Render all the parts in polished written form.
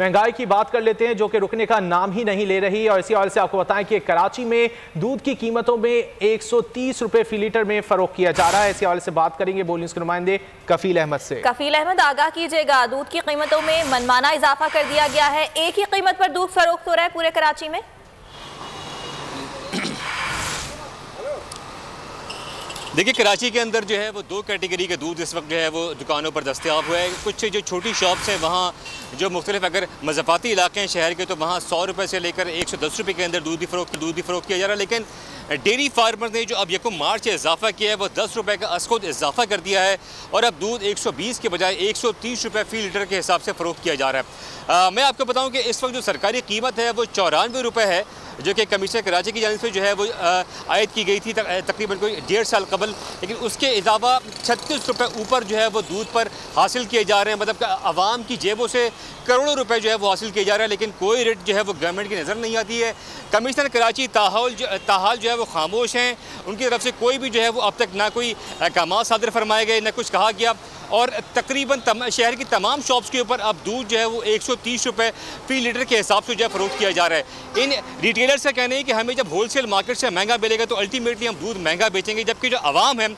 महंगाई की बात कर लेते हैं जो कि रुकने का नाम ही नहीं ले रही। और इसी हवाले से आपको बताएं कि कराची में दूध की कीमतों में 130 रुपए फी लीटर में फरोख्त किया जा रहा है। इसी हवाले से बात करेंगे बोल न्यूज़ के नुमाइंदे कफील अहमद से। कफील अहमद, आगाह कीजिएगा, दूध की कीमतों में मनमाना इजाफा कर दिया गया है। एक ही कीमत पर दूध फरोख्त हो रहा है पूरे कराची में। देखिए, कराची के अंदर जो है वो दो कैटेगरी के दूध इस वक्त जो है वो दुकानों पर दस्तयाब हुआ है। कुछ जो छोटी शॉप्स हैं वहाँ जो मुख्तलिफ अगर मज़ाफ़ाती इलाके हैं शहर के, तो वहाँ 100 रुपये से लेकर 110 रुपये के अंदर दूध ही फ़रोख्त किया जा रहा है। लेकिन डेयरी फार्मर ने जो अब यकम मार्च से इजाफा किया है वो 10 रुपये का असखुद इजाफा कर दिया है और अब दूध 120 के बजाय 130 रुपये फ़ी लीटर के हिसाब से फ़रोख्त किया जा रहा है। मैं आपको बताऊँ कि इस वक्त जो सरकारी कीमत है वो 94 रुपये है, जो कि कमिश्नर कराची की जानिब से जो है वो आयद की गई थी तकरीबन कोई 1.5 साल कबल। लेकिन उसके अलावा 36 रुपये ऊपर जो है वो दूध पर हासिल किए जा रहे हैं। मतलब आवाम की जेबों से करोड़ों रुपए जो है वो हासिल किए जा रहे हैं, लेकिन कोई रेट जो है वो गवर्नमेंट की नज़र नहीं आती है। कमिश्नर कराची ताहाल जो है वो खामोश हैं। उनकी तरफ से कोई भी जो है वो अब तक ना कोई अहकाम सादर फरमाए गए, ना कुछ कहा गया। और तकरीबन शहर की तमाम शॉप्स के ऊपर अब दूध जो है वो 130 रुपये फ़ी लीटर के हिसाब से जो है फ़रोख्त किया जा रहा है। इन रिटेलर्स का कहना है कि हमें जब होलसेल मार्केट से महंगा मिलेगा तो अल्टीमेटली हम दूध महंगा बेचेंगे, जबकि जो आवाम है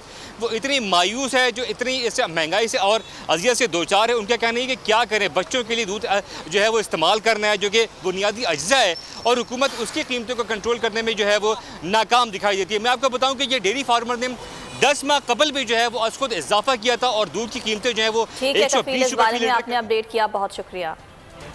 वो इतनी मायूस है, जो इतनी इससे महंगाई से और अजियत से दो चार है। उनका कहना है कि क्या करें, बच्चों के लिए दूध जो है वो इस्तेमाल करना है, जो कि बुनियादी अज्जा है, और हुकूमत उसकी कीमतों को कंट्रोल करने में जो है वो नाकाम दिखाई देती है। मैं आपको बताऊँ कि ये डेयरी फार्मर ने 10 माह कबल भी जो है वो खुद इजाफा किया था और दूध की कीमतें जो है वो 120 रुपये आपने अपडेट किया, बहुत शुक्रिया।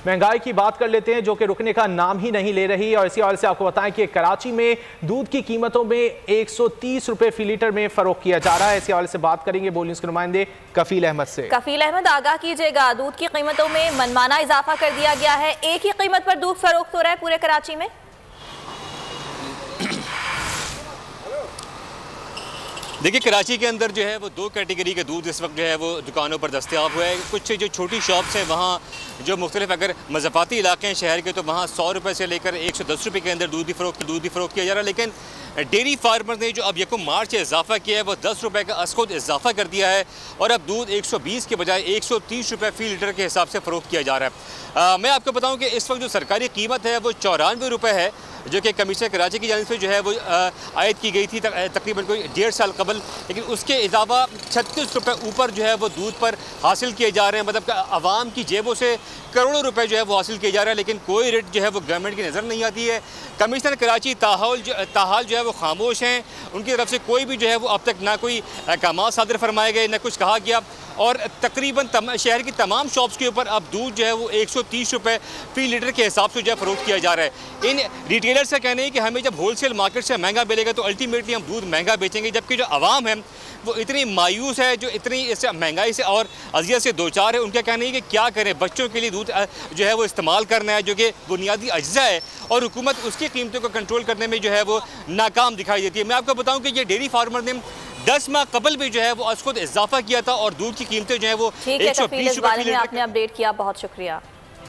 महंगाई की बात कर लेते हैं जो कि रुकने का नाम ही नहीं ले रही। और इसी हवाले से आपको बताएं कि कराची में दूध की कीमतों में 130 रुपए फी लीटर में फरोख्त किया जा रहा है। इसी हवाले से बात करेंगे बोल न्यूज़ के नुमाइंदे कफील अहमद से। कफील अहमद, आगाह कीजिएगा, दूध की कीमतों में मनमाना इजाफा कर दिया गया है। एक ही कीमत पर दूध फरोख्त हो रहा है पूरे कराची में। देखिए, कराची के अंदर जो है वो दो कैटेगरी के दूध इस वक्त जो है वो दुकानों पर दस्तयाब हुआ है। कुछ जो छोटी शॉप्स हैं वहाँ जो मुख्तलिफ अगर मज़ाफ़ाती इलाके हैं शहर के, तो वहाँ 100 रुपये से लेकर 110 रुपये के अंदर दूध ही फ़रोख्त किया जा रहा है। लेकिन डेयरी फार्मर ने जो अब यकम मार्च से इजाफा किया है वो 10 रुपये का असखुद इजाफा कर दिया है और अब दूध 120 के बजाय 130 रुपये फ़ी लीटर के हिसाब से फ़रोख्त किया जा रहा है। मैं आपको बताऊँ कि इस वक्त जो सरकारी कीमत है वो 94 रुपये है, जो कि कमिश्नर कराची की जानिब से जो है वो आयद की गई थी तकरीबन कोई 1.5 साल कबल। लेकिन उसके अलावा 36 रुपये ऊपर जो है वो दूध पर हासिल किए जा रहे हैं। मतलब आवाम की जेबों से करोड़ों रुपए जो है वो हासिल किए जा रहे हैं, लेकिन कोई रेट जो है वो गवर्नमेंट की नज़र नहीं आती है। कमिश्नर कराची ताहाल जो है वो खामोश हैं। उनकी तरफ से कोई भी जो है वो अब तक ना कोई अहकाम सादर फरमाए गए, ना कुछ कहा गया। और तकरीबन शहर की तमाम शॉप्स के ऊपर अब दूध जो है वो 130 रुपये फ़ी लीटर के हिसाब से जो है फ़रोख्त किया जा रहा है। इन रिटेलर्स का कहना है कि हमें जब होलसेल मार्केट से महंगा मिलेगा तो अल्टीमेटली हम दूध महंगा बेचेंगे, जबकि जो आवाम है वो इतनी मायूस है, जो इतनी इससे महंगाई से और अजियत से दो चार है। उनका कहना है कि क्या करें, बच्चों के लिए दूध जो है वो इस्तेमाल करना है, जो कि बुनियादी अज्जा है, और हुकूमत उसकी कीमतों को कंट्रोल करने में जो है वो नाकाम दिखाई देती है। मैं आपको बताऊँ कि ये डेयरी फार्मर ने 10 माह कबल भी जो है वो खुद इजाफा किया था और दूध की कीमतें जो है वो 120 रुपये आपने अपडेट किया, बहुत शुक्रिया।